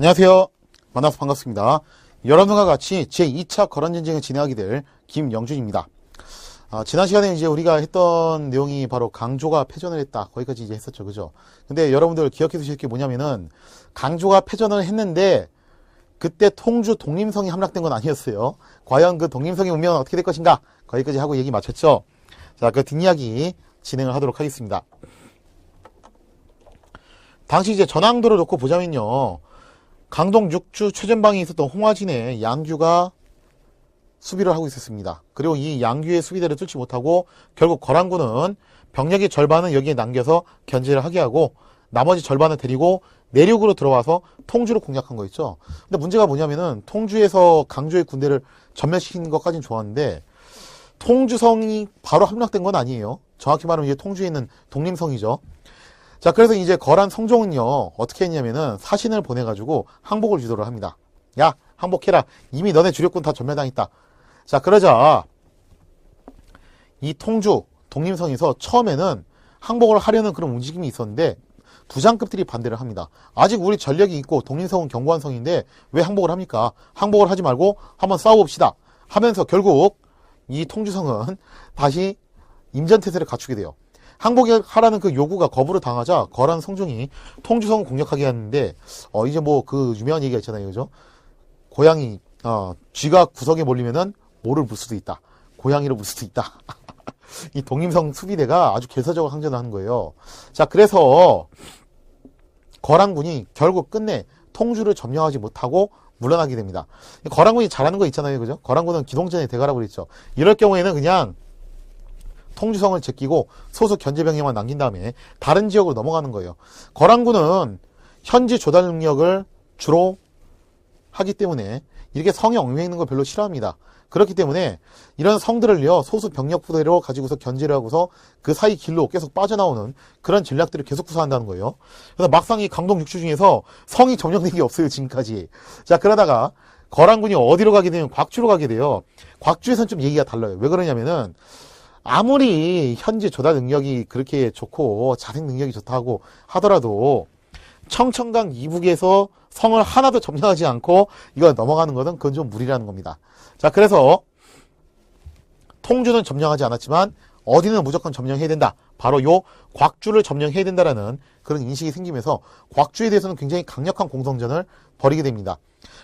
안녕하세요. 만나서 반갑습니다. 여러분과 같이 제2차 거란전쟁을 진행하게 될 김영준입니다. 지난 시간에 이제 우리가 했던 내용이 바로 강조가 패전을 했다. 거기까지 이제 했었죠. 그죠? 근데 여러분들 기억해 두실 게 뭐냐면은 강조가 패전을 했는데 그때 통주 독림성이 함락된 건 아니었어요. 과연 그 독림성의 운명은 어떻게 될 것인가? 거기까지 하고 얘기 마쳤죠. 자, 그 뒷이야기 진행을 하도록 하겠습니다. 당시 이제 전황도를 놓고 보자면요. 강동 6주 최전방에 있었던 홍화진에 양규가 수비를 하고 있었습니다. 그리고 이 양규의 수비대를 뚫지 못하고 결국 거란군은 병력의 절반은 여기에 남겨서 견제를 하게 하고 나머지 절반을 데리고 내륙으로 들어와서 통주를 공략한 거 있죠. 근데 문제가 뭐냐면은 통주에서 강조의 군대를 전멸시키는 것까지는 좋았는데 통주성이 바로 함락된 건 아니에요. 정확히 말하면 이제 통주에 있는 독림성이죠. 자, 그래서 이제 거란 성종은요, 어떻게 했냐면은 사신을 보내가지고 항복을 주도를 합니다. 야, 항복해라. 이미 너네 주력군 다 전멸당했다. 자, 그러자 이 통주, 독림성에서 처음에는 항복을 하려는 그런 움직임이 있었는데 부장급들이 반대를 합니다. 아직 우리 전력이 있고 독림성은 견고한 성인데 왜 항복을 합니까? 항복을 하지 말고 한번 싸워봅시다. 하면서 결국 이 통주성은 다시 임전태세를 갖추게 돼요. 항복하라는 그 요구가 거부를 당하자 거란 성종이 통주성을 공격하게 하는데 이제 뭐 그 유명한 얘기가 있잖아요. 그죠? 고양이 쥐가 구석에 몰리면은 모를 물 수도 있다. 고양이를 물 수도 있다. 이 독림성 수비대가 아주 결사적으로 항전을 하는 거예요. 자, 그래서 거란군이 결국 끝내 통주를 점령하지 못하고 물러나게 됩니다. 거란군이 잘하는 거 있잖아요. 그죠? 거란군은 기동전의 대가라고 그랬죠. 이럴 경우에는 그냥 통주성을 제끼고 소수 견제병력만 남긴 다음에 다른 지역으로 넘어가는 거예요. 거란군은 현지 조달 능력을 주로 하기 때문에 이렇게 성에 얽매이는 있는 걸 별로 싫어합니다. 그렇기 때문에 이런 성들을요, 소수 병력 부대로 가지고서 견제를 하고서 그 사이 길로 계속 빠져나오는 그런 전략들을 계속 구사한다는 거예요. 그래서 막상 이 강동 6주 중에서 성이 점령된 게 없어요, 지금까지. 자, 그러다가 거란군이 어디로 가게 되면 곽주로 가게 돼요. 곽주에서는 좀 얘기가 달라요. 왜 그러냐면은 아무리 현지 조달 능력이 그렇게 좋고 자생 능력이 좋다고 하더라도 청천강 이북에서 성을 하나도 점령하지 않고 이거 넘어가는 것은 그건 좀 무리라는 겁니다. 자, 그래서 통주는 점령하지 않았지만 어디는 무조건 점령해야 된다. 바로 요 곽주를 점령해야 된다라는 그런 인식이 생기면서 곽주에 대해서는 굉장히 강력한 공성전을 벌이게 됩니다.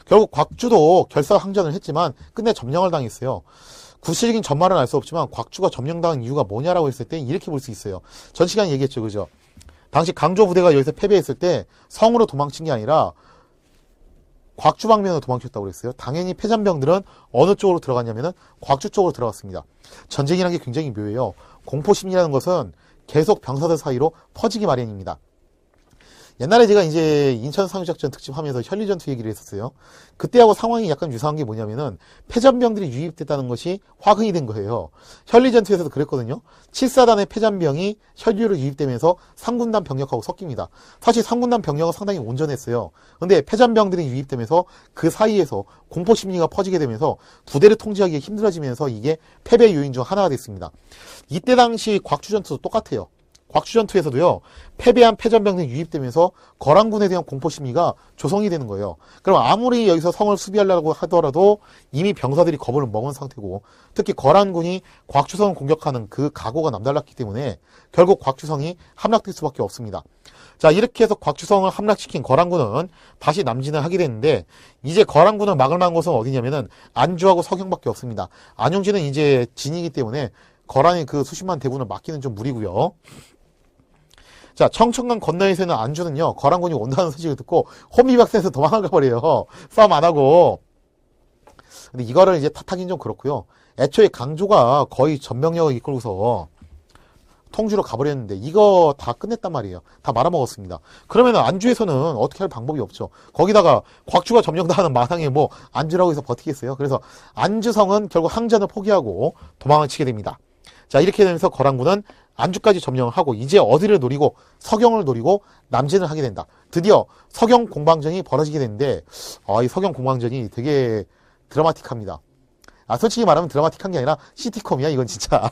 결국 곽주도 결사항전을 했지만 끝내 점령을 당했어요. 구체적인 전말은 알 수 없지만 곽주가 점령당한 이유가 뭐냐라고 했을 때 이렇게 볼 수 있어요. 전 시간에 얘기했죠. 그죠? 당시 강조 부대가 여기서 패배했을 때 성으로 도망친 게 아니라 곽주 방면으로 도망쳤다고 그랬어요. 당연히 패잔병들은 어느 쪽으로 들어갔냐면은 곽주 쪽으로 들어갔습니다. 전쟁이라는 게 굉장히 묘해요. 공포심리라는 것은 계속 병사들 사이로 퍼지기 마련입니다. 옛날에 제가 이제 인천 상륙작전 특집하면서 현리전투 얘기를 했었어요. 그때하고 상황이 약간 유사한 게 뭐냐면은 패잔병들이 유입됐다는 것이 화근이 된 거예요. 현리전투에서도 그랬거든요. 7사단의 패잔병이 현리로 유입되면서 3군단 병력하고 섞입니다. 사실 3군단 병력은 상당히 온전했어요. 근데 패잔병들이 유입되면서 그 사이에서 공포심리가 퍼지게 되면서 부대를 통제하기가 힘들어지면서 이게 패배 요인 중 하나가 됐습니다. 이때 당시 곽주전투도 똑같아요. 곽주전투에서도요, 패배한 패전병들이 유입되면서 거란군에 대한 공포심리가 조성이 되는 거예요. 그럼 아무리 여기서 성을 수비하려고 하더라도 이미 병사들이 겁을 먹은 상태고, 특히 거란군이 곽주성을 공격하는 그 각오가 남달랐기 때문에 결국 곽주성이 함락될 수밖에 없습니다. 자, 이렇게 해서 곽주성을 함락시킨 거란군은 다시 남진을 하게 됐는데, 이제 거란군을 막을 만한 곳은 어디냐면은 안주하고 서경밖에 없습니다. 안용진은 이제 진이기 때문에 거란의 그 수십만 대군을 막기는 좀 무리고요. 자, 청천강 건너에서는 안주는요, 거란군이 온다는 소식을 듣고 혼미박산에서 도망가 버려요. 싸움 안 하고. 근데 이거를 이제 탓하긴 좀 그렇고요. 애초에 강조가 거의 전병력을 이끌고서 통주로 가버렸는데 이거 다 끝냈단 말이에요. 다 말아먹었습니다. 그러면 안주에서는 어떻게 할 방법이 없죠. 거기다가 곽주가 점령당하는 마당에 뭐 안주라고 해서 버티겠어요. 그래서 안주성은 결국 항전을 포기하고 도망을 치게 됩니다. 자, 이렇게 되면서 거란군은 안주까지 점령을 하고 이제 어디를 노리고 서경을 노리고 남진을 하게 된다. 드디어 서경 공방전이 벌어지게 되는데 이 서경 공방전이 되게 드라마틱합니다. 솔직히 말하면 드라마틱한 게 아니라 시티콤이야 이건 진짜.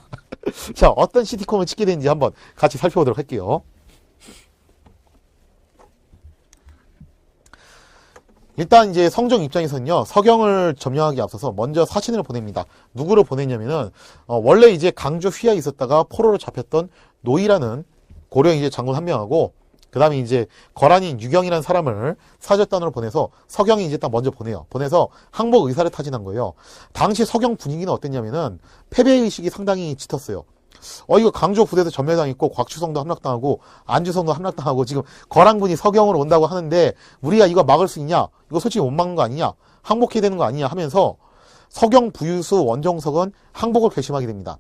자, 어떤 시티콤을 찍게 되는지 한번 같이 살펴보도록 할게요. 일단 이제 성종 입장에서는요, 서경을 점령하기 앞서서 먼저 사신을 보냅니다. 누구를 보냈냐면은, 원래 이제 강주 휘하에 있었다가 포로로 잡혔던 노이라는 고려 이제 장군 한 명하고, 그 다음에 이제 거란인 유경이라는 사람을 사절단으로 보내서 서경이 이제 딱 먼저 보내요. 보내서 항복 의사를 타진한 거예요. 당시 서경 분위기는 어땠냐면은, 패배의식이 상당히 짙었어요. 이거 강조 부대도 전멸당했고 곽추성도 함락당하고 안주성도 함락당하고 지금 거란군이 서경으로 온다고 하는데 우리가 이거 막을 수 있냐? 이거 솔직히 못 막는 거 아니냐? 항복해야 되는 거 아니냐 하면서 서경 부유수 원정석은 항복을 결심하게 됩니다.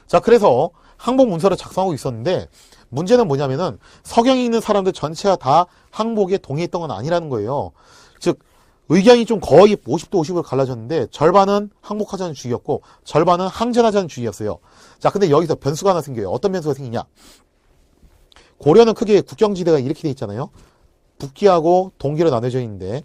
자, 그래서 항복 문서를 작성하고 있었는데 문제는 뭐냐면은 서경에 있는 사람들 전체가 다 항복에 동의했던 건 아니라는 거예요. 즉 의견이 좀 거의 50도 50으로 갈라졌는데 절반은 항복하자는 주의였고 절반은 항전하자는 주의였어요. 자, 근데 여기서 변수가 하나 생겨요. 어떤 변수가 생기냐? 고려는 크게 국경지대가 이렇게 돼 있잖아요. 북기하고 동기로 나눠져 있는데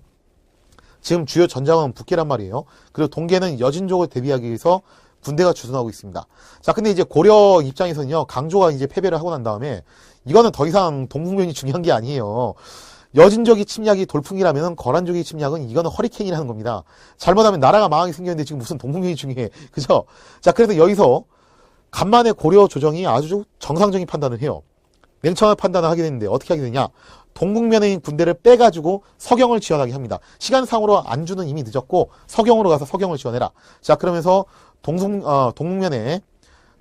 지금 주요 전장은 북기란 말이에요. 그리고 동계는 여진족을 대비하기 위해서 군대가 주둔하고 있습니다. 자, 근데 이제 고려 입장에서는요, 강조가 이제 패배를 하고 난 다음에 이거는 더 이상 동북면이 중요한 게 아니에요. 여진족이 침략이 돌풍이라면 거란족의 침략은 이거는 허리케인이라는 겁니다. 잘못하면 나라가 망하게 생겼는데 지금 무슨 동북면이 중요해. 그죠? 자, 그래서 여기서 간만에 고려 조정이 아주 정상적인 판단을 해요. 냉철한 판단을 하게 되는데 어떻게 하게 되냐? 동북면에 있는 군대를 빼가지고 서경을 지원하게 합니다. 시간상으로 안주는 이미 늦었고 서경으로 가서 서경을 지원해라. 자, 그러면서 동북면에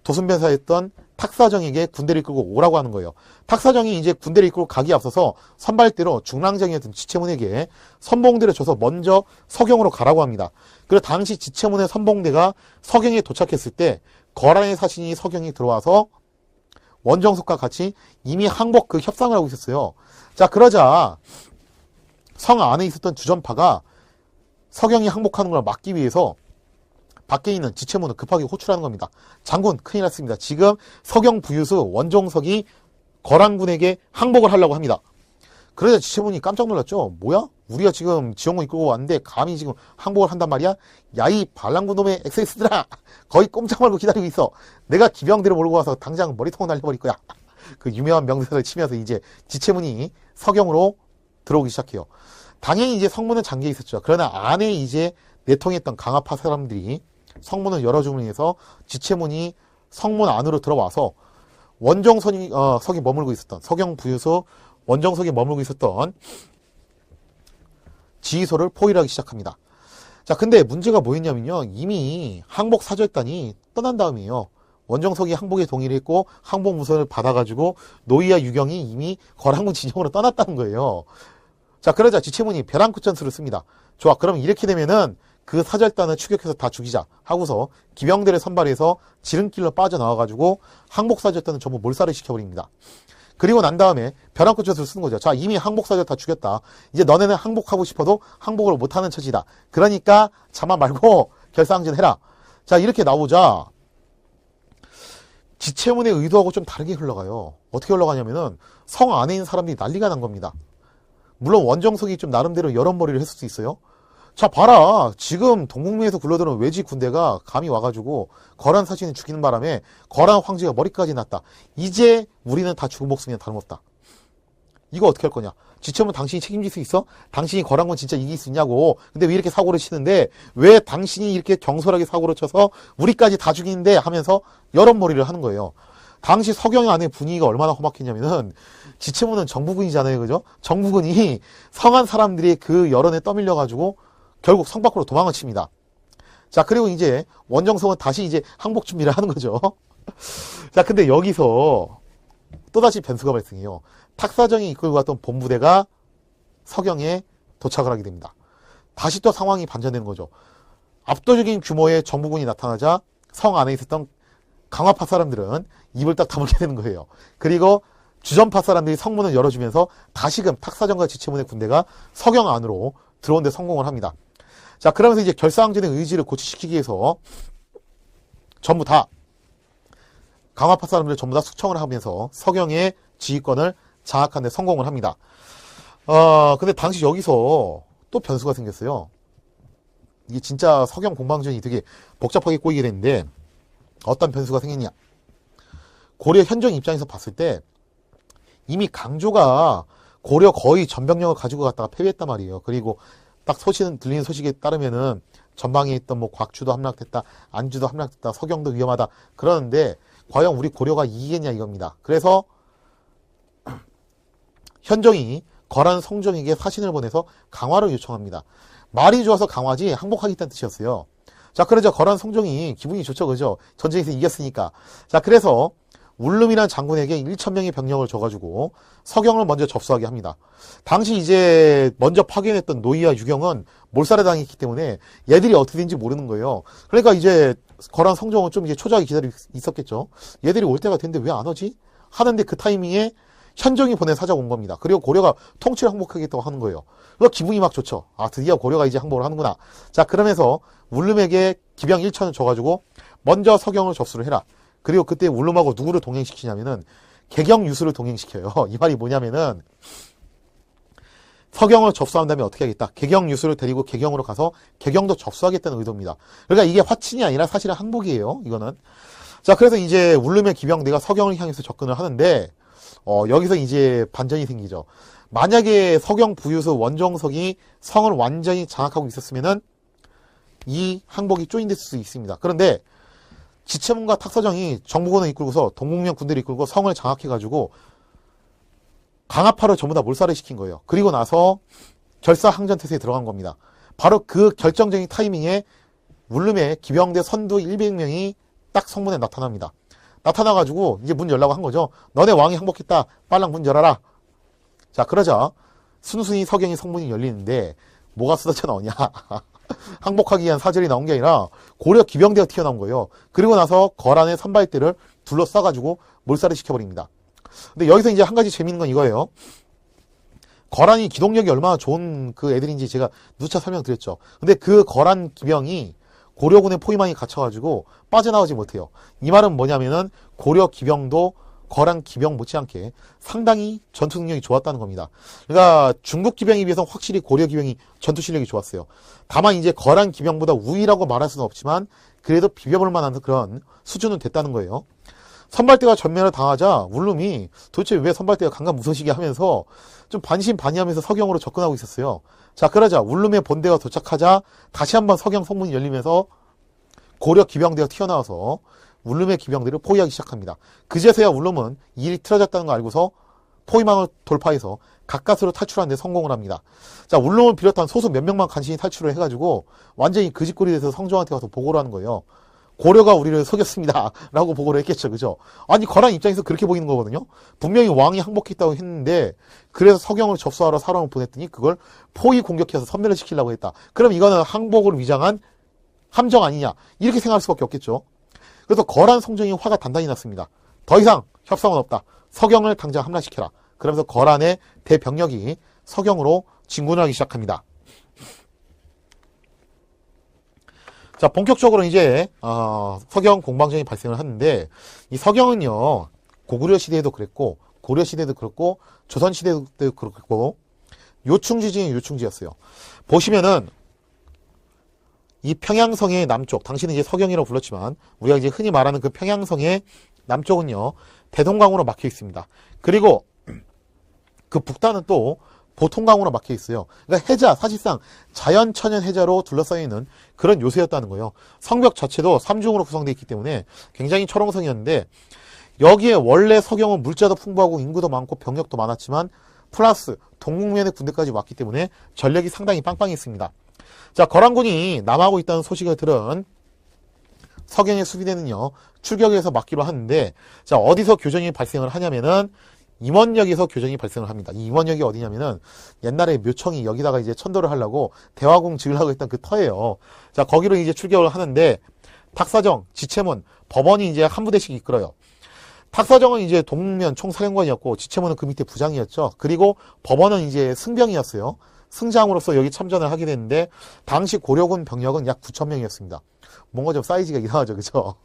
도순변사였던 탁사정에게 군대를 이끌고 오라고 하는 거예요. 탁사정이 이제 군대를 이끌고 가기 앞서서 선발대로 중랑정이었던 지체문에게 선봉대를 줘서 먼저 서경으로 가라고 합니다. 그리고 당시 지체문의 선봉대가 서경에 도착했을 때 거란의 사신이 서경에 들어와서 원정석과 같이 이미 항복 그 협상을 하고 있었어요. 자, 그러자 성 안에 있었던 주전파가 서경이 항복하는 걸 막기 위해서 밖에 있는 지체문을 급하게 호출하는 겁니다. 장군, 큰일 났습니다. 지금 서경 부유수 원정석이 거란군에게 항복을 하려고 합니다. 그러자 지체문이 깜짝 놀랐죠. 뭐야? 우리가 지금 지원군 이끌고 왔는데 감히 지금 항복을 한단 말이야? 야, 이 반란군 놈의 엑세스들아! 거의 꼼짝 말고 기다리고 있어. 내가 기병대를 몰고 와서 당장 머리통을 날려버릴 거야. 그 유명한 명대사를 치면서 이제 지체문이 서경으로 들어오기 시작해요. 당연히 이제 성문은 잠겨 있었죠. 그러나 안에 이제 내통했던 강화파 사람들이 성문을 열어줌으로 인해서 지체문이 성문 안으로 들어와서 원정석이 머물고 있었던 서경 부유소 원정석이 머물고 있었던 지휘소를 포위하기 시작합니다. 자, 근데 문제가 뭐였냐면요, 이미 항복 사절단이 떠난 다음이에요. 원정석이 항복에 동의를 했고 항복 무선을 받아가지고 노이와 유경이 이미 거란군 진영으로 떠났다는 거예요. 자, 그러자 지체문이 벼랑끝전술을 씁니다. 좋아, 그럼 이렇게 되면은 그 사절단을 추격해서 다 죽이자 하고서 기병대를 선발해서 지름길로 빠져나와가지고 항복사절단은 전부 몰살을 시켜버립니다. 그리고 난 다음에 벼랑끝전술을 쓰는 거죠. 자, 이미 항복사절 다 죽였다. 이제 너네는 항복하고 싶어도 항복을 못하는 처지다. 그러니까 자만 말고 결사항전 해라. 자, 이렇게 나오자 지체문의 의도하고 좀 다르게 흘러가요. 어떻게 흘러가냐면은 성 안에 있는 사람들이 난리가 난 겁니다. 물론 원정석이 좀 나름대로 여론머리를 했을 수 있어요. 자, 봐라. 지금 동북면에서 굴러들어온 외지 군대가 감히 와가지고 거란 사신을 죽이는 바람에 거란 황제가 머리까지 났다. 이제 우리는 다 죽은 목숨이나 다름없다. 이거 어떻게 할 거냐? 지체문 당신이 책임질 수 있어? 당신이 거란군 진짜 이길 수 있냐고. 근데 왜 이렇게 사고를 치는데 왜 당신이 이렇게 경솔하게 사고를 쳐서 우리까지 다 죽이는데 하면서 여론머리를 하는 거예요. 당시 서경 안의 분위기가 얼마나 험악했냐면은 지체문은 정부군이잖아요. 그죠? 정부군이 성한 사람들이 그 여론에 떠밀려가지고 결국 성 밖으로 도망을 칩니다. 자, 그리고 이제 원정석은 다시 이제 항복 준비를 하는 거죠. 자, 근데 여기서 또다시 변수가 발생해요. 탁사정이 이끌고 갔던 본부대가 서경에 도착을 하게 됩니다. 다시 또 상황이 반전되는 거죠. 압도적인 규모의 정부군이 나타나자 성 안에 있었던 강화파 사람들은 입을 딱 다물게 되는 거예요. 그리고 주전파 사람들이 성문을 열어주면서 다시금 탁사정과 지체문의 군대가 서경 안으로 들어온 데 성공을 합니다. 자, 그러면서 이제 결사항전의 의지를 고취시키기 위해서 전부 다 강화파 사람들을 전부 다 숙청을 하면서 서경의 지휘권을 장악하는 데 성공을 합니다. 근데 당시 여기서 또 변수가 생겼어요. 이게 진짜 서경 공방전이 되게 복잡하게 꼬이게 됐는데 어떤 변수가 생겼냐? 고려 현정 입장에서 봤을 때 이미 강조가 고려 거의 전병력을 가지고 갔다가 패배했단 말이에요. 그리고 딱 들리는 소식에 따르면은 전방에 있던 뭐 곽주도 함락됐다, 안주도 함락됐다, 서경도 위험하다 그러는데 과연 우리 고려가 이기겠냐 이겁니다. 그래서 현종이 거란 성종에게 사신을 보내서 강화를 요청합니다. 말이 좋아서 강화지 항복하겠다는 뜻이었어요. 자, 그러자 거란 성종이 기분이 좋죠, 그죠? 전쟁에서 이겼으니까. 자, 그래서 울름이란 장군에게 1,000명의 병력을 줘가지고 서경을 먼저 접수하게 합니다. 당시 이제 먼저 파견했던 노이와 유경은 몰살을 당했기 때문에 얘들이 어떻게 된지 모르는 거예요. 그러니까 이제 거란 성종은 좀 이제 초조하게 기다리고 있었겠죠. 얘들이 올 때가 됐는데 왜 안 오지? 하는데 그 타이밍에 현종이 보낸 사자가 온 겁니다. 그리고 고려가 통치를 항복하겠다고 하는 거예요. 그래서 기분이 막 좋죠. 아, 드디어 고려가 이제 항복을 하는구나. 자, 그러면서 울름에게 기병 1천을 줘가지고 먼저 서경을 접수를 해라. 그리고 그때 울름하고 누구를 동행시키냐면은 개경유수를 동행시켜요. 이 말이 뭐냐면은 서경을 접수한 다음에 어떻게 하겠다. 개경유수를 데리고 개경으로 가서 개경도 접수하겠다는 의도입니다. 그러니까 이게 화친이 아니라 사실은 항복이에요. 이거는. 자, 그래서 이제 울름의 기병대가 서경을 향해서 접근을 하는데 여기서 이제 반전이 생기죠. 만약에 서경 부유수 원종석이 성을 완전히 장악하고 있었으면은 이 항복이 쪼인될 수 있습니다. 그런데 지체문과 탁서정이 정부군을 이끌고서 동국면 군대를 이끌고 성을 장악해가지고 강화파를 전부 다 몰살을 시킨 거예요. 그리고 나서 결사항전태세에 들어간 겁니다. 바로 그 결정적인 타이밍에 울름의 기병대 선두 100명이 딱 성문에 나타납니다. 나타나가지고 이제 문 열라고 한 거죠. 너네 왕이 항복했다. 빨랑 문 열어라. 자, 그러자 순순히 서경이 성문이 열리는데 뭐가 쏟아져 나오냐. 항복하기 위한 사절이 나온 게 아니라 고려 기병대가 튀어나온 거예요. 그리고 나서 거란의 선발대를 둘러싸가지고 몰살을 시켜버립니다. 근데 여기서 이제 한 가지 재밌는 건 이거예요. 거란이 기동력이 얼마나 좋은 그 애들인지 제가 누차 설명드렸죠. 근데 그 거란 기병이 고려군의 포위망에 갇혀가지고 빠져나오지 못해요. 이 말은 뭐냐면은 고려 기병도 거란 기병 못지않게 상당히 전투 능력이 좋았다는 겁니다. 그러니까 중국 기병에 비해서 확실히 고려 기병이 전투 실력이 좋았어요. 다만 이제 거란 기병보다 우위라고 말할 수는 없지만 그래도 비벼볼 만한 그런 수준은 됐다는 거예요. 선발대가 전멸을 당하자 울름이 도대체 왜 선발대가 강간무소식이 하면서 좀 반신반의하면서 서경으로 접근하고 있었어요. 자, 그러자 울름의 본대가 도착하자 다시 한번 서경 성문이 열리면서 고려 기병대가 튀어나와서 울름의 기병대를 포위하기 시작합니다. 그제서야 울름은 일이 틀어졌다는 걸 알고서 포위망을 돌파해서 가까스로 탈출하는 데 성공을 합니다. 자, 울름을 비롯한 소수 몇 명만 간신히 탈출을 해가지고 완전히 그 짓꼴이 돼서 성종한테 가서 보고를 하는 거예요. 고려가 우리를 속였습니다. 라고 보고를 했겠죠. 그죠? 아니, 거란 입장에서 그렇게 보이는 거거든요. 분명히 왕이 항복했다고 했는데 그래서 서경을 접수하러 사람을 보냈더니 그걸 포위 공격해서 섬멸을 시키려고 했다. 그럼 이거는 항복을 위장한 함정 아니냐. 이렇게 생각할 수밖에 없겠죠. 그래서 거란 성종이 화가 단단히 났습니다. 더 이상 협상은 없다. 서경을 당장 함락시켜라. 그러면서 거란의 대병력이 서경으로 진군을 하기 시작합니다. 자, 본격적으로 이제 서경 공방전이 발생을 하는데 이 서경은요 고구려 시대에도 그랬고 고려 시대도 그렇고 조선 시대도 그렇고 요충지 중에 요충지였어요. 보시면은 이 평양성의 남쪽, 당시는 이제 서경이라고 불렀지만 우리가 이제 흔히 말하는 그 평양성의 남쪽은요 대동강으로 막혀 있습니다. 그리고 그 북단은 또 보통강으로 막혀 있어요. 그러니까 해자, 사실상 자연천연 해자로 둘러싸여 있는 그런 요새였다는 거예요. 성벽 자체도 3중으로 구성되어 있기 때문에 굉장히 철옹성이었는데 여기에 원래 서경은 물자도 풍부하고 인구도 많고 병력도 많았지만 플러스 동국면의 군대까지 왔기 때문에 전력이 상당히 빵빵했습니다. 자, 거란군이 남하고 있다는 소식을 들은 서경의 수비대는요 출격해서 막기로 하는데 자, 어디서 교전이 발생을 하냐면은 임원역에서 교전이 발생을 합니다. 이 임원역이 어디냐면은 옛날에 묘청이 여기다가 이제 천도를 하려고 대화궁 지으려고 했던 그 터예요. 자, 거기로 이제 출격을 하는데 탁사정, 지체문, 법원이 이제 한 부대씩 이끌어요. 탁사정은 이제 동면 총사령관이었고 지체문은 그 밑에 부장이었죠. 그리고 법원은 이제 승병이었어요. 승장으로서 여기 참전을 하게 됐는데 당시 고려군 병력은 약 9,000명이었습니다. 뭔가 좀 사이즈가 이상하죠, 그죠?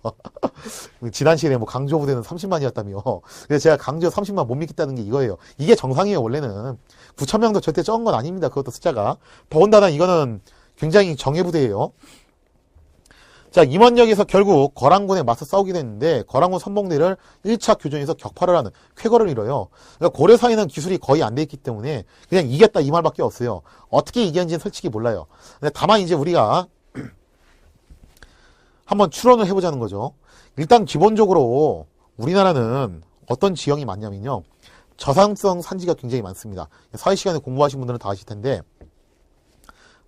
지난 시간에 뭐 강조 부대는 30만이었다며. 그래서 제가 강조 30만 못 믿겠다는 게 이거예요. 이게 정상이에요, 원래는. 9,000명도 절대 적은 건 아닙니다. 그것도 숫자가. 더군다나 이거는 굉장히 정예 부대예요. 자, 임원역에서 결국 거란군에 맞서 싸우게 됐는데 거란군 선봉대를 1차 교전에서 격파를 하는 쾌거를 이뤄요. 그러니까 고려사에는 기술이 거의 안 돼 있기 때문에 그냥 이겼다 이 말밖에 없어요. 어떻게 이겼는지는 솔직히 몰라요. 근데 다만 이제 우리가 한번 추론을 해보자는 거죠. 일단 기본적으로 우리나라는 어떤 지형이 많냐면요. 저산성 산지가 굉장히 많습니다. 사회 시간에 공부하신 분들은 다 아실 텐데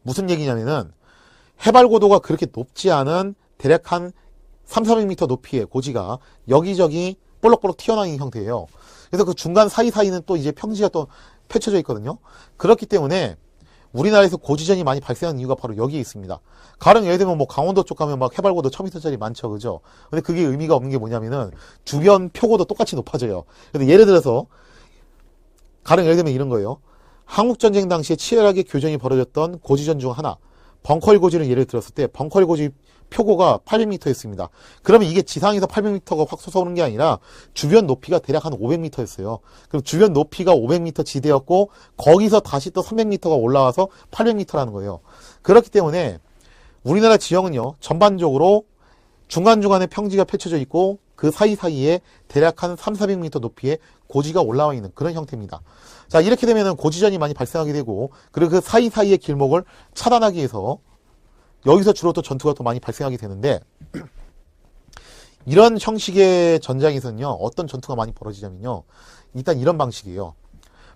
무슨 얘기냐면은 해발 고도가 그렇게 높지 않은 대략 한 300~400m 높이의 고지가 여기저기 볼록볼록 튀어나온 형태예요. 그래서 그 중간 사이사이는 또 이제 평지가 또 펼쳐져 있거든요. 그렇기 때문에 우리나라에서 고지전이 많이 발생하는 이유가 바로 여기에 있습니다. 가령 예를 들면 뭐 강원도 쪽 가면 막 해발 고도 1000m짜리 많죠. 그죠? 근데 그게 의미가 없는 게 뭐냐면은 주변 표고도 똑같이 높아져요. 근데 예를 들어서 가령 예를 들면 이런 거예요. 한국전쟁 당시에 치열하게 교전이 벌어졌던 고지전 중 하나, 벙커힐 고지를 예를 들었을 때 벙커힐 고지 표고가 800m였습니다. 그러면 이게 지상에서 800m가 확 솟아오는 게 아니라 주변 높이가 대략 한 500m였어요. 그럼 주변 높이가 500m 지대였고 거기서 다시 또 300m가 올라와서 800m라는 거예요. 그렇기 때문에 우리나라 지형은요. 전반적으로 중간중간에 평지가 펼쳐져 있고 그 사이사이에 대략 한 300~400m 높이의 고지가 올라와 있는 그런 형태입니다. 자, 이렇게 되면은 고지전이 많이 발생하게 되고 그리고 그 사이사이의 길목을 차단하기 위해서 여기서 주로 또 전투가 또 많이 발생하게 되는데 이런 형식의 전장에서는요. 어떤 전투가 많이 벌어지냐면요. 일단 이런 방식이에요.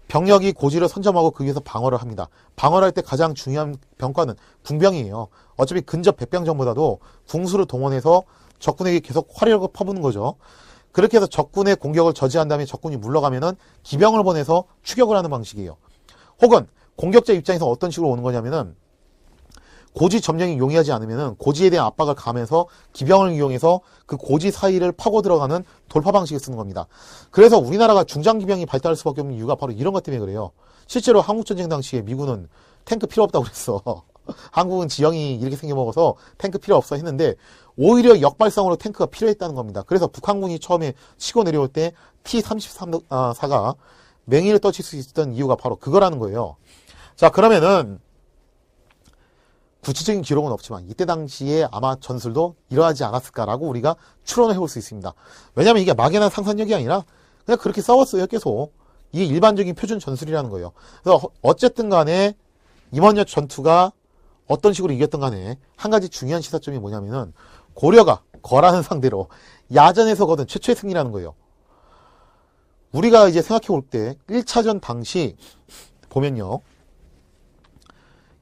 병력이 고지를 선점하고 그 위에서 방어를 합니다. 방어를 할 때 가장 중요한 병과는 궁병이에요. 어차피 근접 백병전보다도 궁수를 동원해서 적군에게 계속 화력을 퍼부는 거죠. 그렇게 해서 적군의 공격을 저지한 다음에 적군이 물러가면은 기병을 보내서 추격을 하는 방식이에요. 혹은 공격자 입장에서 어떤 식으로 오는 거냐면은 고지 점령이 용이하지 않으면은 고지에 대한 압박을 가하면서 기병을 이용해서 그 고지 사이를 파고 들어가는 돌파 방식을 쓰는 겁니다. 그래서 우리나라가 중장기병이 발달할 수밖에 없는 이유가 바로 이런 것 때문에 그래요. 실제로 한국전쟁 당시에 미군은 탱크 필요 없다고 그랬어. 한국은 지형이 이렇게 생겨먹어서 탱크 필요 없어 했는데 오히려 역발상으로 탱크가 필요했다는 겁니다. 그래서 북한군이 처음에 치고 내려올 때 T-34가 맹위를 떨칠 수 있었던 이유가 바로 그거라는 거예요. 자, 그러면은 구체적인 기록은 없지만 이때 당시에 아마 전술도 이러하지 않았을까라고 우리가 추론을 해볼 수 있습니다. 왜냐하면 이게 막연한 상상력이 아니라 그냥 그렇게 싸웠어요. 계속. 이게 일반적인 표준 전술이라는 거예요. 그래서 어쨌든 간에 임원역 전투가 어떤 식으로 이겼던 간에 한 가지 중요한 시사점이 뭐냐면은 고려가 거라는 상대로 야전에서 거둔 최초의 승리라는 거예요. 우리가 이제 생각해 볼 때 1차전 당시 보면요.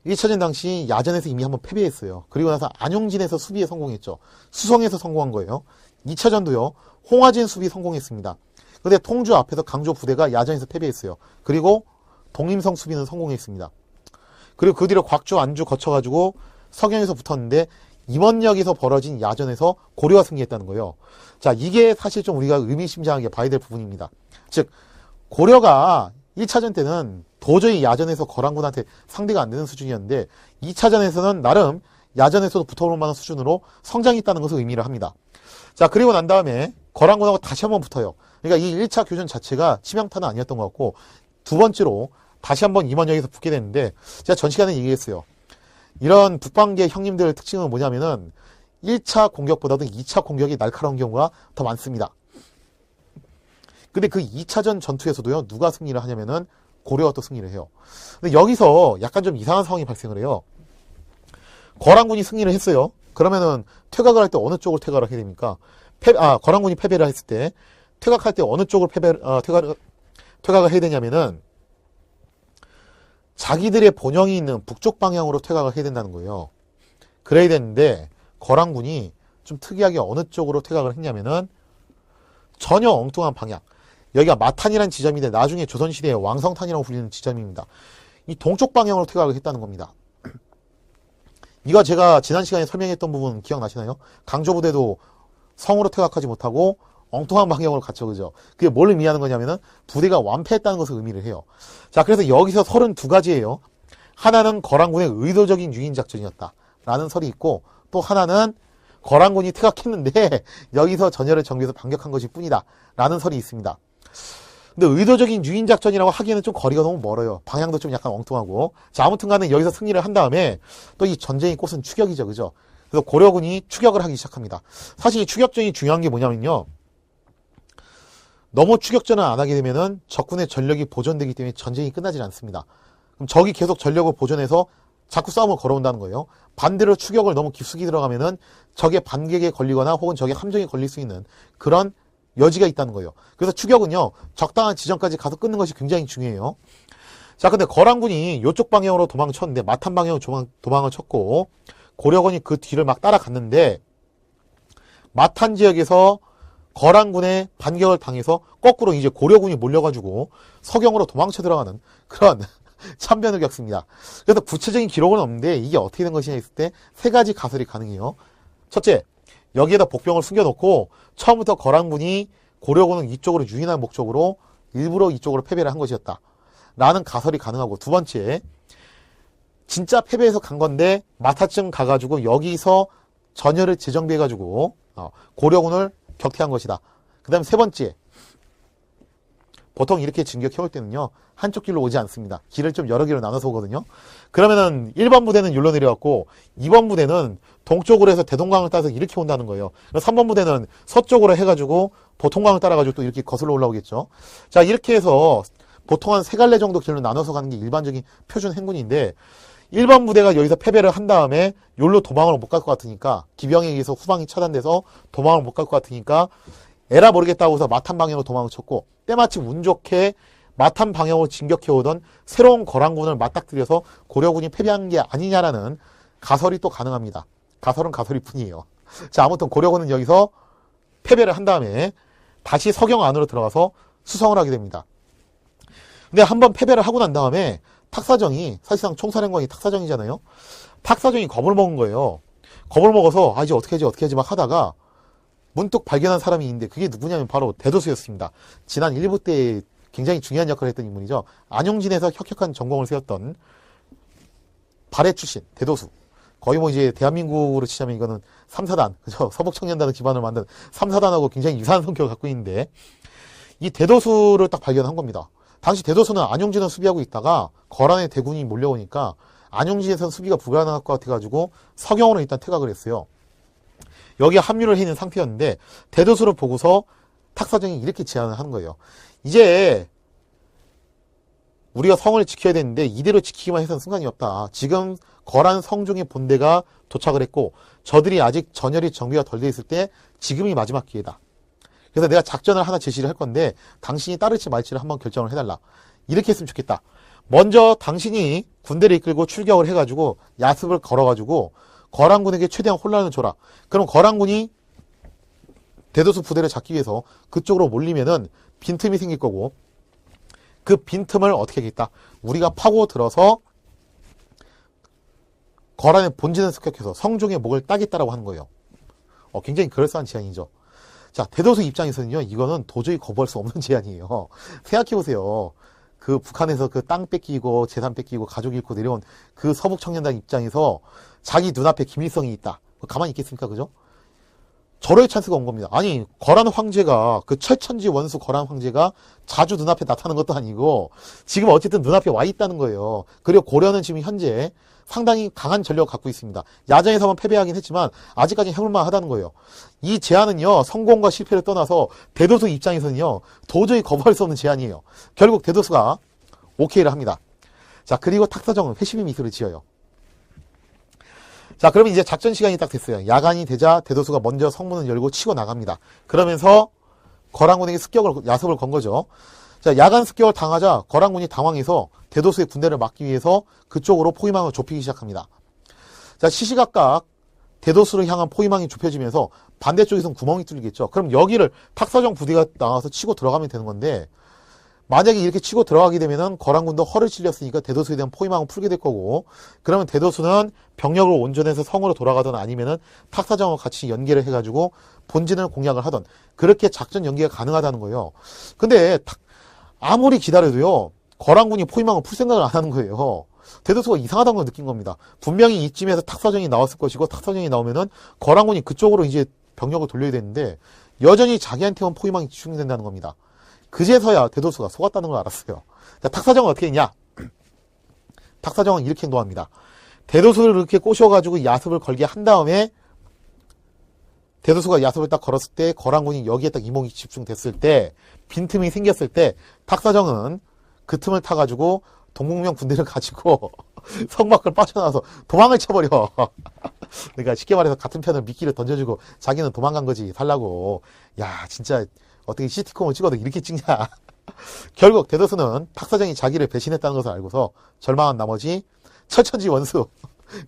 1차전 당시 야전에서 이미 한번 패배했어요. 그리고 나서 안용진에서 수비에 성공했죠. 수성에서 성공한 거예요. 2차전도요. 홍화진 수비 성공했습니다. 근데 통주 앞에서 강조 부대가 야전에서 패배했어요. 그리고 독림성 수비는 성공했습니다. 그리고 그 뒤로 곽주, 안주 거쳐가지고 석영에서 붙었는데 임원역에서 벌어진 야전에서 고려가 승리했다는 거예요. 자, 이게 사실 좀 우리가 의미심장하게 봐야 될 부분입니다. 즉 고려가 1차전 때는 도저히 야전에서 거란군한테 상대가 안 되는 수준이었는데 2차전에서는 나름 야전에서도 붙어볼 만한 수준으로 성장했다는 것을 의미를 합니다. 자, 그리고 난 다음에 거란군하고 다시 한번 붙어요. 그러니까 이 1차 교전 자체가 치명타는 아니었던 것 같고 두 번째로 다시 한번 임원역에서 붙게 됐는데 제가 전 시간에 얘기했어요. 이런 북방계 형님들의 특징은 뭐냐면은 1차 공격보다도 2차 공격이 날카로운 경우가 더 많습니다. 근데 그 2차전 전투에서도요, 누가 승리를 하냐면은 고려가 또 승리를 해요. 근데 여기서 약간 좀 이상한 상황이 발생을 해요. 거란군이 승리를 했어요. 그러면은 퇴각을 할 때 어느 쪽을 퇴각을 하게 됩니까? 거란군이 패배를 했을 때 퇴각할 때 어느 쪽을 퇴각을 해야 되냐면은 자기들의 본영이 있는 북쪽 방향으로 퇴각을 해야 된다는 거예요. 그래야 되는데 거란군이 좀 특이하게 어느 쪽으로 퇴각을 했냐면은 전혀 엉뚱한 방향. 여기가 마탄이라는 지점인데 나중에 조선시대의 왕성탄이라고 불리는 지점입니다. 이 동쪽 방향으로 퇴각을 했다는 겁니다. 이거 제가 지난 시간에 설명했던 부분 기억나시나요? 강조부대도 성으로 퇴각하지 못하고 엉뚱한 방향으로 갔죠. 그죠? 그게 뭘 의미하는 거냐면은 부대가 완패했다는 것을 의미를 해요. 자, 그래서 여기서 32가지예요. 하나는 거란군의 의도적인 유인작전이었다 라는 설이 있고 또 하나는 거란군이 퇴각했는데 여기서 전열을 정비해서 반격한 것일 뿐이다 라는 설이 있습니다. 근데 의도적인 유인작전이라고 하기에는 좀 거리가 너무 멀어요. 방향도 좀 약간 엉뚱하고. 자, 아무튼 간에 여기서 승리를 한 다음에 또 이 전쟁의 꽃은 추격이죠. 그죠? 그래서 고려군이 추격을 하기 시작합니다. 사실 이 추격전이 중요한 게 뭐냐면요. 너무 추격전을 안 하게 되면은 적군의 전력이 보존되기 때문에 전쟁이 끝나질 않습니다. 그럼 적이 계속 전력을 보존해서 자꾸 싸움을 걸어온다는 거예요. 반대로 추격을 너무 깊숙이 들어가면은 적의 반격에 걸리거나 혹은 적의 함정에 걸릴 수 있는 그런 여지가 있다는 거예요. 그래서 추격은요, 적당한 지점까지 가서 끊는 것이 굉장히 중요해요. 자, 근데 거란군이 이쪽 방향으로 도망쳤는데, 마탄 방향으로 도망을 쳤고, 고려군이 그 뒤를 막 따라갔는데, 마탄 지역에서 거란군의 반격을 당해서 거꾸로 이제 고려군이 몰려가지고 서경으로 도망쳐 들어가는 그런 참변을 겪습니다. 그래서 구체적인 기록은 없는데 이게 어떻게 된 것이냐 했을 때 세 가지 가설이 가능해요. 첫째, 여기에다 복병을 숨겨놓고 처음부터 거란군이 고려군은 이쪽으로 유인할 목적으로 일부러 이쪽으로 패배를 한 것이었다 라는 가설이 가능하고, 두 번째, 진짜 패배해서 간 건데 마타쯤 가가지고 여기서 전열을 재정비해가지고 고려군을 격퇴한 것이다. 그 다음에 세 번째, 보통 이렇게 진격해올 때는요, 한쪽 길로 오지 않습니다. 길을 좀 여러 개로 나눠서 오거든요. 그러면은 1번 부대는 율로 내려왔고 2번 부대는 동쪽으로 해서 대동강을 따라서 이렇게 온다는 거예요. 3번 부대는 서쪽으로 해가지고 보통강을 따라가지고 또 이렇게 거슬러 올라오겠죠. 자, 이렇게 해서 보통 한 세 갈래 정도 길로 나눠서 가는 게 일반적인 표준 행군인데, 1번 부대가 여기서 패배를 한 다음에 욜로 도망을 못 갈 것 같으니까, 기병에 의해서 후방이 차단돼서 도망을 못 갈 것 같으니까 에라 모르겠다고 해서 마탄 방향으로 도망을 쳤고, 때마침 운 좋게 마탄 방향으로 진격해오던 새로운 거란군을 맞닥뜨려서 고려군이 패배한 게 아니냐라는 가설이 또 가능합니다. 가설은 가설일 뿐이에요. 자, 아무튼 고려군은 여기서 패배를 한 다음에 다시 서경 안으로 들어가서 수성을 하게 됩니다. 근데 한번 패배를 하고 난 다음에 탁사정이, 사실상 총사령관이 탁사정이잖아요. 탁사정이 겁을 먹은 거예요. 겁을 먹어서 이제 어떻게 하지 막 하다가 문득 발견한 사람이 있는데, 그게 누구냐면 바로 대도수였습니다. 지난 1부 때 굉장히 중요한 역할을 했던 인물이죠. 안용진에서 혁혁한 전공을 세웠던 발해 출신 대도수. 거의 뭐 이제 대한민국으로 치자면 이거는 3사단, 그죠? 서북청년단을 기반으로 만든 3사단하고 굉장히 유사한 성격을 갖고 있는데, 이 대도수를 딱 발견한 겁니다. 당시 대도수는 안용진을 수비하고 있다가 거란의 대군이 몰려오니까 안용진에서는 수비가 불가능할 것 같아가지고 서경으로 일단 퇴각을 했어요. 여기에 합류를 해 있는 상태였는데, 대도수를 보고서 탁사정이 이렇게 제안을 하는 거예요. 이제 우리가 성을 지켜야 되는데 이대로 지키기만 해서는 순간이 없다. 지금 거란 성중의 본대가 도착을 했고 저들이 아직 전열이 정비가 덜 돼 있을 때 지금이 마지막 기회다. 그래서 내가 작전을 하나 제시를 할 건데 당신이 따를지 말지를 한번 결정을 해달라. 이렇게 했으면 좋겠다. 먼저 당신이 군대를 이끌고 출격을 해가지고 야습을 걸어가지고 거란군에게 최대한 혼란을 줘라. 그럼 거란군이 대도수 부대를 잡기 위해서 그쪽으로 몰리면은 빈틈이 생길 거고, 그 빈틈을 어떻게 하겠다? 우리가 파고 들어서 거란의 본진을 습격해서 성종의 목을 따겠다라고 하는 거예요. 굉장히 그럴싸한 제안이죠. 자, 대도수 입장에서는요, 이거는 도저히 거부할 수 없는 제안이에요. 생각해보세요. 그 북한에서 그 땅 뺏기고 재산 뺏기고 가족 잃고 내려온 그 서북 청년단 입장에서 자기 눈앞에 김일성이 있다. 가만히 있겠습니까? 그죠? 절호의 찬스가 온 겁니다. 아니, 거란 황제가, 그 철천지 원수 거란 황제가 자주 눈앞에 나타나는 것도 아니고 지금 어쨌든 눈앞에 와 있다는 거예요. 그리고 고려는 지금 현재 상당히 강한 전력을 갖고 있습니다. 야전에서만 패배하긴 했지만 아직까지 해볼만 하다는 거예요. 이 제안은요, 성공과 실패를 떠나서 대도수 입장에서는요, 도저히 거부할 수 없는 제안이에요. 결국 대도수가 오케이를 합니다. 자, 그리고 탁사정은 회심의 미소를 지어요. 자, 그러면 이제 작전 시간이 딱 됐어요. 야간이 되자 대도수가 먼저 성문을 열고 치고 나갑니다. 그러면서 거란군에게 야습을 건 거죠. 자, 야간 습격을 당하자 거란군이 당황해서 대도수의 군대를 막기 위해서 그쪽으로 포위망을 좁히기 시작합니다. 자, 시시각각 대도수를 향한 포위망이 좁혀지면서 반대쪽에서는 구멍이 뚫리겠죠. 그럼 여기를 탁사정 부대가 나와서 치고 들어가면 되는 건데, 만약에 이렇게 치고 들어가게 되면은 거란군도 허를 찔렸으니까 대도수에 대한 포위망을 풀게 될 거고, 그러면 대도수는 병력을 온전해서 성으로 돌아가든 아니면은 탁사정과 같이 연계를 해가지고 본진을 공략을 하던, 그렇게 작전 연계가 가능하다는 거예요. 근데 아무리 기다려도요, 거란군이 포위망을 풀 생각을 안 하는 거예요. 대도수가 이상하다는 걸 느낀 겁니다. 분명히 이쯤에서 탁사정이 나왔을 것이고, 탁사정이 나오면은 거란군이 그쪽으로 이제 병력을 돌려야 되는데 여전히 자기한테만 포위망이 집중된다는 겁니다. 그제서야 대도수가 속았다는 걸 알았어요. 자, 탁사정은 어떻게 했냐? 탁사정은 이렇게 행동합니다. 대도수를 이렇게 꼬셔가지고 야습을 걸게 한 다음에 대도수가 야습을 딱 걸었을 때 거란군이 여기에 딱 이목이 집중됐을 때 빈틈이 생겼을 때 탁사정은 그 틈을 타가지고 동국명 군대를 가지고 성 밖을 빠져나와서 도망을 쳐버려. 그러니까 쉽게 말해서 같은 편을 미끼를 던져주고 자기는 도망간 거지 살라고. 야 진짜 어떻게 시티콤을 찍어도 이렇게 찍냐. 결국 대도수는 탁사정이 자기를 배신했다는 것을 알고서 절망한 나머지 철천지 원수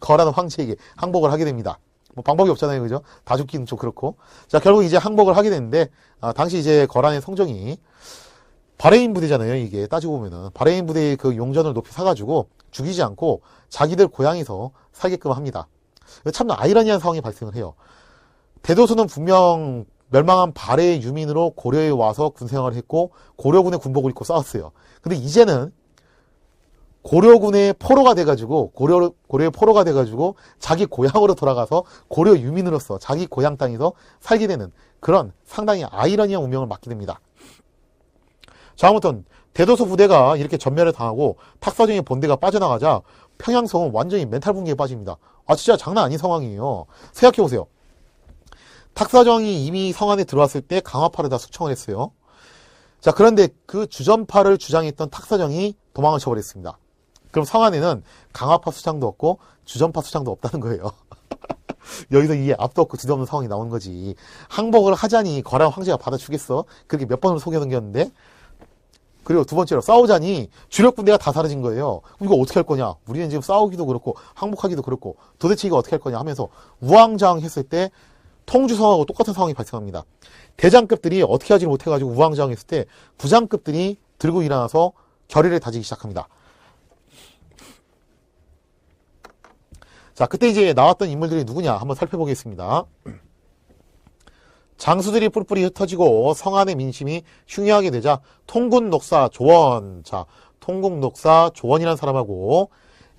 거란 황제에게 항복을 하게 됩니다. 뭐 방법이 없잖아요, 그죠? 다 죽기는 좀 그렇고. 자, 결국 이제 항복을 하게 되는데 당시 이제 거란의 성종이 바레인 부대잖아요, 이게 따지고 보면은 바레인 부대의 그 용전을 높이 사가지고 죽이지 않고 자기들 고향에서 살게끔 합니다. 참 아이러니한 상황이 발생을 해요. 대도수는 분명 멸망한 발해의 유민으로 고려에 와서 군생활을 했고 고려군의 군복을 입고 싸웠어요. 근데 이제는 고려군의 포로가 돼가지고 고려의 포로가 돼가지고 자기 고향으로 돌아가서 고려 유민으로서 자기 고향 땅에서 살게 되는 그런 상당히 아이러니한 운명을 맞게 됩니다. 자, 아무튼 대도수 부대가 이렇게 전멸을 당하고 탁사정의 본대가 빠져나가자 평양성은 완전히 멘탈 붕괴에 빠집니다. 아 진짜 장난 아닌 상황이에요. 생각해보세요. 탁사정이 이미 성 안에 들어왔을 때 강화파를 다 숙청을 했어요. 자, 그런데 그 주전파를 주장했던 탁사정이 도망을 쳐버렸습니다. 그럼 성 안에는 강화파 수장도 없고 주전파 수장도 없다는 거예요. 여기서 이게 앞도 없고 뒤도 없는 상황이 나온 거지. 항복을 하자니 거란 황제가 받아주겠어? 그렇게 몇 번을 속여 넘겼는데. 그리고 두 번째로 싸우자니 주력 군대가 다 사라진 거예요. 이거 어떻게 할 거냐? 우리는 지금 싸우기도 그렇고 항복하기도 그렇고 도대체 이거 어떻게 할 거냐 하면서 우왕좌왕했을 때 통주성하고 똑같은 상황이 발생합니다. 대장급들이 어떻게 하지 못해가지고 우왕좌왕했을 때 부장급들이 들고 일어나서 결의를 다지기 시작합니다. 자, 그때 이제 나왔던 인물들이 누구냐 한번 살펴보겠습니다. 장수들이 뿔뿔이 흩어지고 성 안의 민심이 흉흉하게 되자 통군 녹사 조원, 자, 통국 녹사 조원이라는 사람하고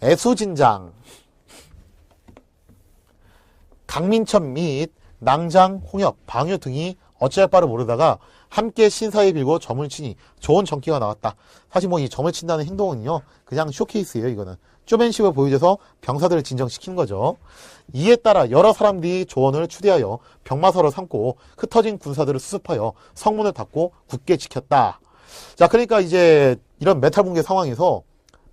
애수진장, 강민천 및 낭장, 홍엽, 방유 등이 어찌할 바를 모르다가 함께 신사에 빌고 점을 치니 좋은 정기가 나왔다. 사실 뭐 이 점을 친다는 행동은요 그냥 쇼케이스예요. 이거는 쇼맨십을 보여줘서 병사들을 진정시키는 거죠. 이에 따라 여러 사람들이 조원을 추대하여 병마서로 삼고 흩어진 군사들을 수습하여 성문을 닫고 굳게 지켰다. 자, 그러니까 이제 이런 메탈 붕괴 상황에서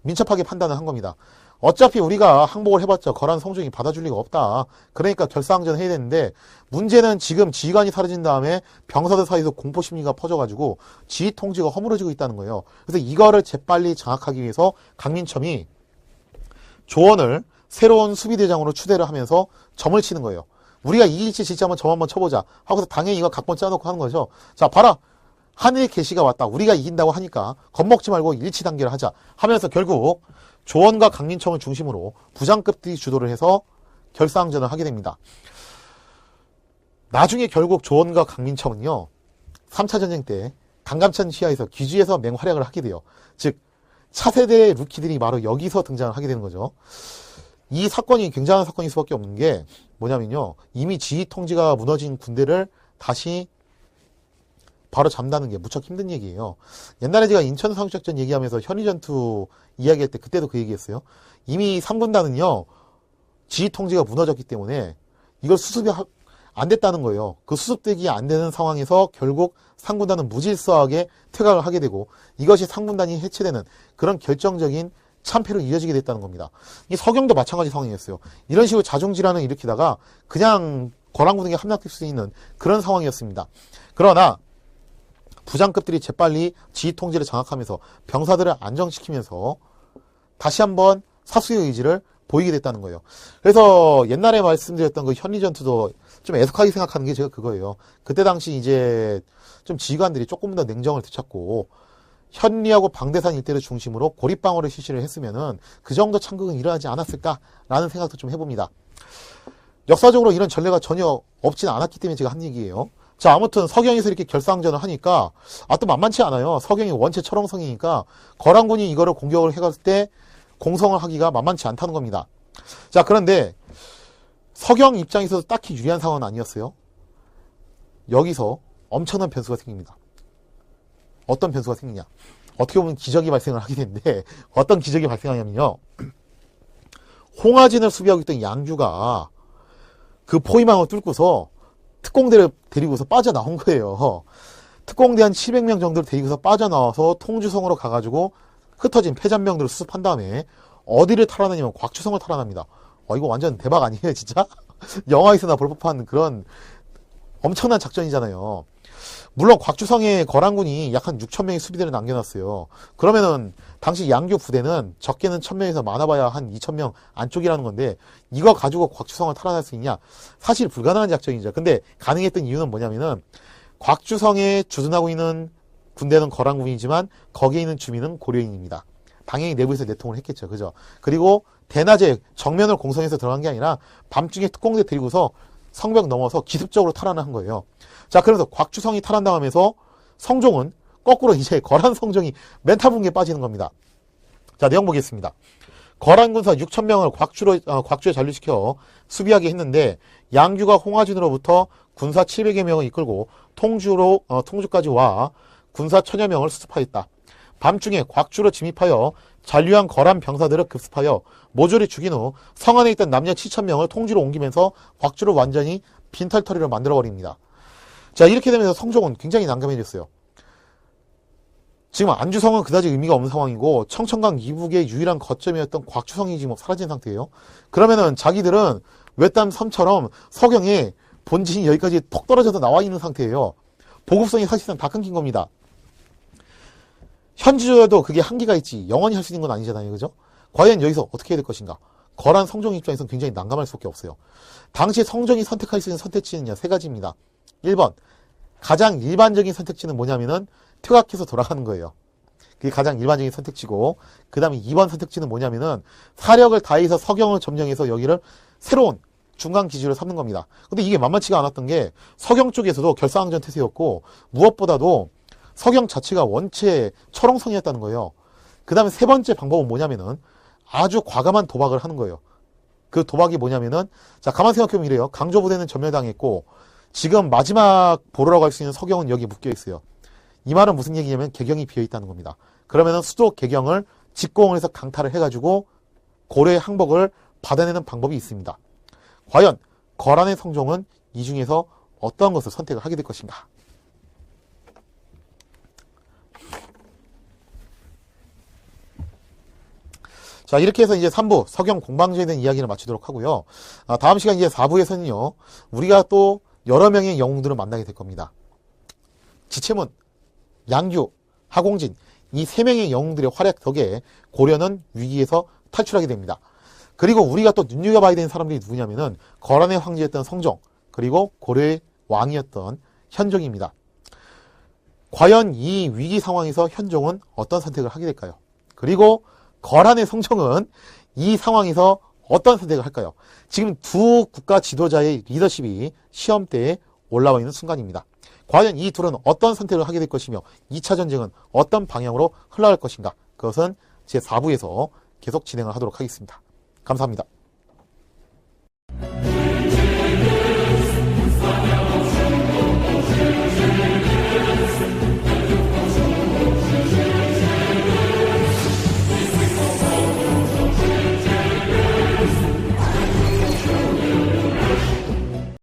민첩하게 판단을 한 겁니다. 어차피 우리가 항복을 해봤자 거란 성종이 받아줄 리가 없다. 그러니까 결사항전 해야 되는데 문제는 지금 지휘관이 사라진 다음에 병사들 사이에서 공포심리가 퍼져가지고 지휘 통제가 허물어지고 있다는 거예요. 그래서 이거를 재빨리 장악하기 위해서 강민첨이 조원을 새로운 수비대장으로 추대를 하면서 점을 치는 거예요. 우리가 이길지 질지 한번 점 한번 쳐보자 하고서 당연히 이거 각본 짜놓고 하는 거죠. 자, 봐라. 하늘의 계시가 왔다. 우리가 이긴다고 하니까 겁먹지 말고 일치 단계를 하자 하면서 결국 조원과 강민청을 중심으로 부장급들이 주도를 해서 결사항전을 하게 됩니다. 나중에 결국 조원과 강민청은요 3차 전쟁 때 강감찬 시야에서 귀주에서 맹활약을 하게 돼요. 즉 차세대의 루키들이 바로 여기서 등장을 하게 되는 거죠. 이 사건이 굉장한 사건일 수밖에 없는 게 뭐냐면요, 이미 지휘 통제가 무너진 군대를 다시 바로 잡는다는 게 무척 힘든 얘기예요. 옛날에 제가 인천 상륙작전 얘기하면서 현위전투 이야기할 때 그때도 그 얘기했어요. 이미 3군단은요 지휘 통제가 무너졌기 때문에 이걸 수습이 안 됐다는 거예요. 그 수습되기 안 되는 상황에서 결국 3군단은 무질서하게 퇴각을 하게 되고 이것이 3군단이 해체되는 그런 결정적인 참패로 이어지게 됐다는 겁니다. 이 서경도 마찬가지 상황이었어요. 이런 식으로 자중질환을 일으키다가 그냥 거란군에게 함락될 수 있는 그런 상황이었습니다. 그러나 부장급들이 재빨리 지휘 통제를 장악하면서 병사들을 안정시키면서 다시 한번 사수의 의지를 보이게 됐다는 거예요. 그래서 옛날에 말씀드렸던 그 현리전투도 좀 애석하게 생각하는 게 제가 그거예요. 그때 당시 이제 좀 지휘관들이 조금 더 냉정을 되찾고 현리하고 방대산 일대를 중심으로 고립방어를 실시를 했으면은 그 정도 참극은 일어나지 않았을까라는 생각도 좀 해봅니다. 역사적으로 이런 전례가 전혀 없진 않았기 때문에 제가 한 얘기예요. 자, 아무튼 서경에서 이렇게 결사항전을 하니까 또 만만치 않아요. 서경이 원체 철옹성이니까 거란군이 이거를 공격을 해갔을 때 공성을 하기가 만만치 않다는 겁니다. 자, 그런데 서경 입장에서도 딱히 유리한 상황은 아니었어요. 여기서 엄청난 변수가 생깁니다. 어떤 변수가 생기냐, 어떻게 보면 기적이 발생을 하게 되는데 어떤 기적이 발생하냐면요, 홍화진을 수비하고 있던 양규가 그 포위망을 뚫고서 특공대를 데리고서 빠져나온 거예요. 특공대 한 700명 정도를 데리고서 빠져나와서 통주성으로 가가지고 흩어진 패잔병들을 수습한 다음에 어디를 탈환하냐면 곽추성을 탈환합니다. 이거 완전 대박 아니에요, 진짜? 영화에서나 볼 법한 그런 엄청난 작전이잖아요. 물론 곽추성의 거란군이 약 한 6,000명의 수비대를 남겨놨어요. 그러면은 당시 양규 부대는 적게는 1,000명에서 많아봐야 한 2,000명 안쪽이라는 건데 이거 가지고 곽추성을 탈환할 수 있냐? 사실 불가능한 작전이죠. 근데 가능했던 이유는 뭐냐면은 곽추성에 주둔하고 있는 군대는 거란군이지만 거기에 있는 주민은 고려인입니다. 당연히 내부에서 내통을 했겠죠. 그죠? 그리고 대낮에 정면을 공성해서 들어간 게 아니라 밤중에 특공대 데리고서 성벽 넘어서 기습적으로 탈환을 한 거예요. 자, 그래서 곽추성이 탈환당하면서 성종은 거꾸로 이제 거란 성종이 멘탈 붕괴에 빠지는 겁니다. 자, 내용 보겠습니다. 거란 군사 6,000명을 곽주에 잔류시켜 수비하게 했는데 양규가 홍화진으로부터 군사 700여 명을 이끌고 통주까지 와 군사 1,000여 명을 수습하였다. 밤중에 곽주로 진입하여 잔류한 거란 병사들을 급습하여 모조리 죽인 후 성안에 있던 남녀 7,000명을 통주로 옮기면서 곽주를 완전히 빈털터리로 만들어버립니다. 자, 이렇게 되면서 성종은 굉장히 난감해졌어요. 지금 안주성은 그다지 의미가 없는 상황이고 청천강 이북의 유일한 거점이었던 곽추성이 지금 사라진 상태예요. 그러면은 자기들은 외딴 섬처럼 서경에 본진이 여기까지 톡 떨어져서 나와 있는 상태예요. 보급성이 사실상 다 끊긴 겁니다. 현지조여도 그게 한계가 있지 영원히 할 수 있는 건 아니잖아요. 그죠? 과연 여기서 어떻게 해야 될 것인가? 거란 성종 입장에서는 굉장히 난감할 수밖에 없어요. 당시 성종이 선택할 수 있는 선택지는 세 가지입니다. 1번 가장 일반적인 선택지는 뭐냐면은 퇴각해서 돌아가는 거예요. 그게 가장 일반적인 선택지고 그 다음에 2번 선택지는 뭐냐면은 사력을 다해서 서경을 점령해서 여기를 새로운 중간 기지로 삼는 겁니다. 근데 이게 만만치가 않았던 게 서경 쪽에서도 결사항전 태세였고 무엇보다도 서경 자체가 원체 철옹성이었다는 거예요. 그 다음에 세 번째 방법은 뭐냐면은 아주 과감한 도박을 하는 거예요. 그 도박이 뭐냐면은 자, 가만 생각해보면 이래요. 강조부대는 전멸당했고 지금 마지막 보루라고 할 수 있는 서경은 여기 묶여 있어요. 이 말은 무슨 얘기냐면 개경이 비어 있다는 겁니다. 그러면은 수도 개경을 직공을 해서 강탈을 해가지고 고려의 항복을 받아내는 방법이 있습니다. 과연 거란의 성종은 이 중에서 어떤 것을 선택을 하게 될 것인가? 자, 이렇게 해서 이제 3부 서경 공방전에 대한 이야기를 마치도록 하고요. 다음 시간 이제 4부에서는요. 우리가 또 여러 명의 영웅들을 만나게 될 겁니다. 지체문, 양규, 하공진 이 3명의 영웅들의 활약 덕에 고려는 위기에서 탈출하게 됩니다. 그리고 우리가 또 눈여겨봐야 되는 사람들이 누구냐면은 거란의 황제였던 성종 그리고 고려의 왕이었던 현종입니다. 과연 이 위기 상황에서 현종은 어떤 선택을 하게 될까요? 그리고 거란의 성종은 이 상황에서 어떤 선택을 할까요? 지금 두 국가 지도자의 리더십이 시험대에 올라와 있는 순간입니다. 과연 이 둘은 어떤 선택을 하게 될 것이며 2차 전쟁은 어떤 방향으로 흘러갈 것인가? 그것은 제 4부에서 계속 진행을 하도록 하겠습니다. 감사합니다.